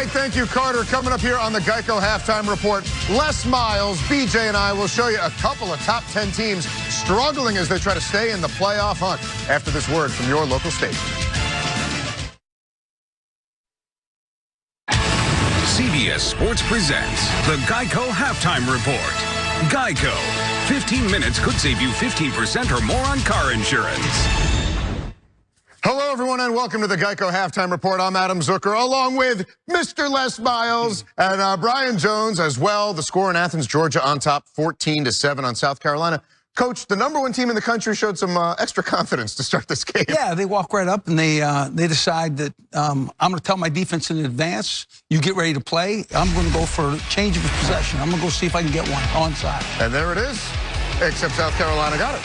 Great, thank you, Carter. Coming up here on the Geico Halftime Report, Les Miles, BJ, and I will show you a couple of top 10 teams struggling as they try to stay in the playoff hunt after this word from your local station. CBS Sports presents the Geico Halftime Report. Geico. 15 minutes could save you 15% or more on car insurance. Hello, everyone, and welcome to the Geico Halftime Report. I'm Adam Zucker, along with Mr. Les Miles and Brian Jones as well. The score in Athens, Georgia on top, 14-7 on South Carolina. Coach, the #1 team in the country showed some extra confidence to start this game. Yeah, they walk right up and they decide that I'm going to tell my defense in advance, you get ready to play. I'm going to go for a change of possession. I'm going to go see if I can get one onside. And there it is, except South Carolina got it.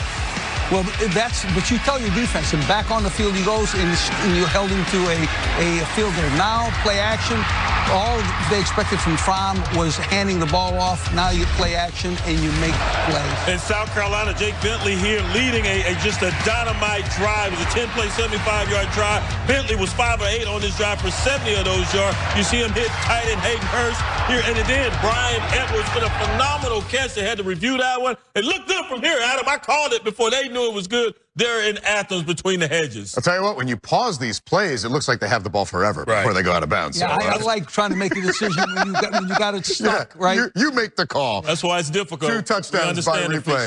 Well, but you tell your defense, and back on the field he goes, and you held him to a field goal. Now, play action. All they expected from Fromm was handing the ball off. Now you play action and you make plays. In South Carolina, Jake Bentley here leading just a dynamite drive. It was a 10-play, 75-yard drive. Bentley was 5 of 8 on this drive for 70 of those yards. You see him hit tight end Hayden Hurst here, and it did. Brian Edwards with a phenomenal catch. They had to review that one. It looked good from here, Adam. I called it before they knew it was good. They're in Athens between the hedges. I'll tell you what, when you pause these plays, it looks like they have the ball forever before they go out of bounds. Yeah, so, I like trying to make a decision when you got it stuck, right? You make the call. That's why it's difficult. 2 touchdowns by replay.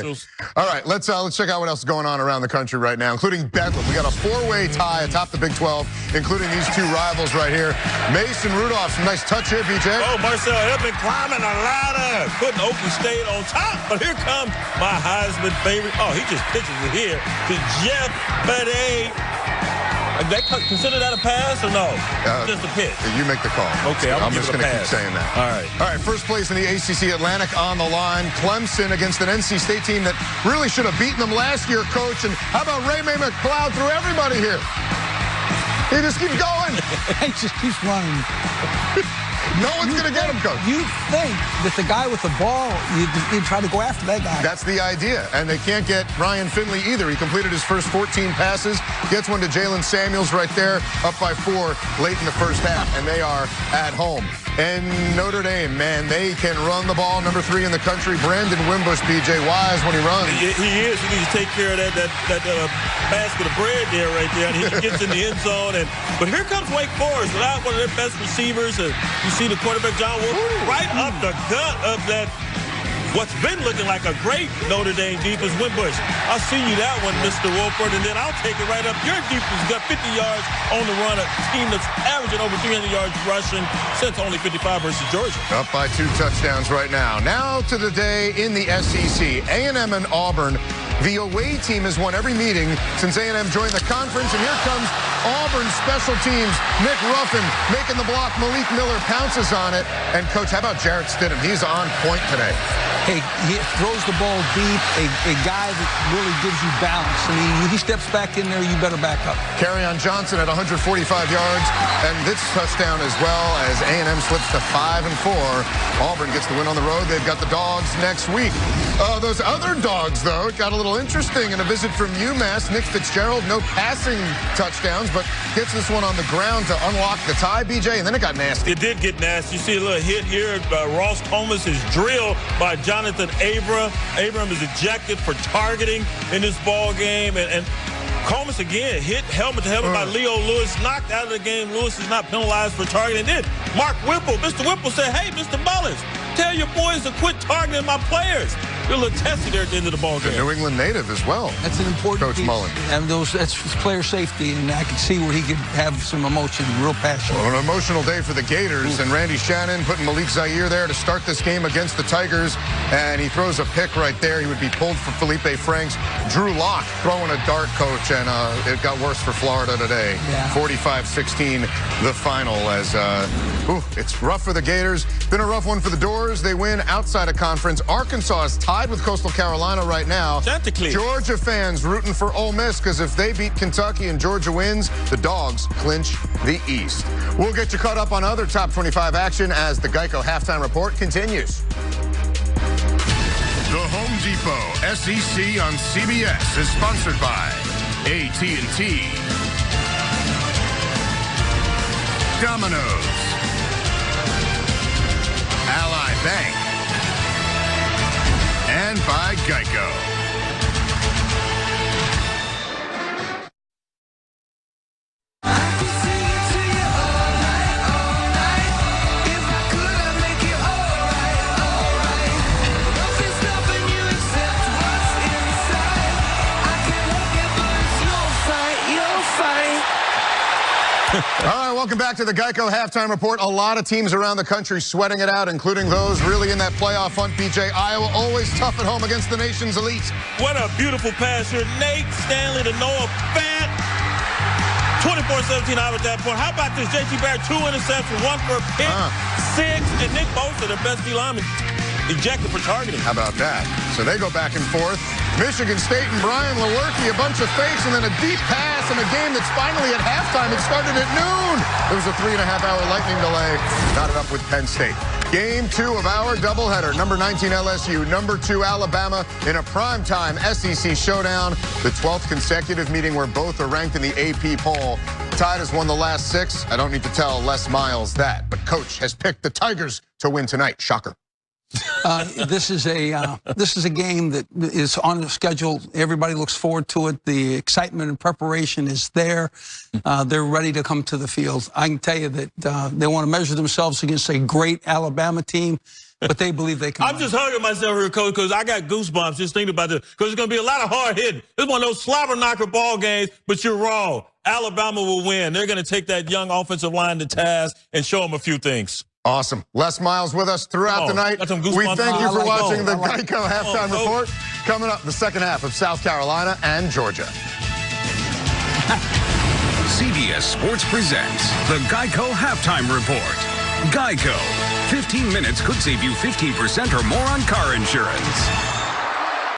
All right, let's check out what else is going on around the country right now, including Bedlam. We got a 4-way tie atop the Big 12, including these 2 rivals right here. Mason Rudolph, some nice touch here, BJ. Oh, Marcel Edmond climbing a ladder, putting Oakland State on top. But here comes my Heisman favorite. Oh, he just pitches it here to Jeff Benet. They consider that a pass or no? Just a pitch. You make the call. Okay, I'm just going to keep saying that. All right. All right, first place in the ACC Atlantic on the line. Clemson against an NC State team that really should have beaten them last year, Coach. And how about Ray May McCloud through everybody here? He just keeps going. He just keeps running. No one's going to get him, Coach. You think that the guy with the ball, you try to go after that guy. That's the idea. And they can't get Ryan Finley either. He completed his first 14 passes, gets one to Jalen Samuels right there, up by 4 late in the first half, and they are at home. And Notre Dame, man, they can run the ball. #3 in the country, Brandon Wimbush, BJ, wise when he runs. He is. He needs to take care of that basket of bread there right there. And he gets in the end zone. But here comes Wake Forest without one of their best receivers. And you see the quarterback, John Wolf, right up the gut of that. What's been looking like a great Notre Dame defense, Wimbush. I'll see you that one, Mr. Wolford, and then I'll take it right up. Your defense got 50 yards on the run, a team that's averaging over 300 yards rushing since only 55 versus Georgia. Up by 2 touchdowns right now. Now to the day in the SEC. A&M and Auburn. The away team has won every meeting since A&M joined the conference, and here comes Auburn's special teams. Nick Ruffin making the block. Malik Miller pounces on it. And, Coach, how about Jarrett Stidham? He's on point today. Hey, he throws the ball deep, a guy that really gives you balance. I mean, when he steps back in there, you better back up. Kerryon Johnson at 145 yards, and this touchdown as well as A&M slips to 5-4. Auburn gets the win on the road. They've got the Dogs next week. Those other Dogs, though, it got a little interesting in a visit from UMass. Nick Fitzgerald, no passing touchdowns, but gets this one on the ground to unlock the tie, BJ, and then it got nasty. It did get nasty. You see a little hit here. Ross Thomas is drilled by Jonathan Abram. Abram is ejected for targeting in this ball game, and Comas again hit helmet to helmet by Leo Lewis, knocked out of the game. Lewis is not penalized for targeting. And then Mark Whipple, Mr. Whipple said, "Hey, Mr. Mullins, tell your boys to quit targeting my players." They're a little testy there at the end of the ball game. The New England native as well. That's an important Coach piece. Mullen. And that's player safety, and I could see where he could have some emotion, real passion. Well, an emotional day for the Gators, and Randy Shannon putting Malik Zaire there to start this game against the Tigers, and he throws a pick right there. He would be pulled for Felipe Franks. Drew Lock throwing a dart, Coach, and it got worse for Florida today. Yeah. 45-16 the final as it's rough for the Gators. Been a rough one for the Doors. They win outside of conference. Arkansas is tied with Coastal Carolina right now. Georgia fans rooting for Ole Miss because if they beat Kentucky and Georgia wins, the Dogs clinch the East. We'll get you caught up on other top 25 action as the Geico Halftime Report continues. The Home Depot SEC on CBS is sponsored by AT&T, Domino's, Bank. And by Geico. All right, welcome back to the Geico Halftime Report. A lot of teams around the country sweating it out, including those really in that playoff hunt, BJ. Iowa always tough at home against the nation's elite. What a beautiful pass here. Nate Stanley to Noah Fant. 24-17 Iowa at that point. How about this? J.T. Barrett, 2 interceptions, 1 for a pick, 6. And Nick Bosa, the best D lineman, ejected for targeting. How about that? So they go back and forth. Michigan State and Brian Lewerke, a bunch of fakes, and then a deep pass in a game that's finally at halftime. It started at noon. There was a 3.5-hour lightning delay. Got it up with Penn State. Game 2 of our doubleheader. Number 19 LSU, number 2 Alabama in a primetime SEC showdown. The 12th consecutive meeting where both are ranked in the AP poll. Tide has won the last 6. I don't need to tell Les Miles that, but Coach has picked the Tigers to win tonight. Shocker. This is a game that is on the schedule. Everybody looks forward to it. The excitement and preparation is there. They're ready to come to the field. I can tell you that they want to measure themselves against a great Alabama team, but they believe they can. I'm just hugging myself here, Coach, because I got goosebumps just thinking about this. Because there's going to be a lot of hard hitting. It's one of those slobber knocker ball games, but you're wrong. Alabama will win. They're going to take that young offensive line to task and show them a few things. Awesome. Les Miles with us throughout the night. We thank you for watching the Geico Halftime Report. Coming up, the second half of South Carolina and Georgia. CBS Sports presents the Geico Halftime Report. Geico. 15 minutes could save you 15% or more on car insurance.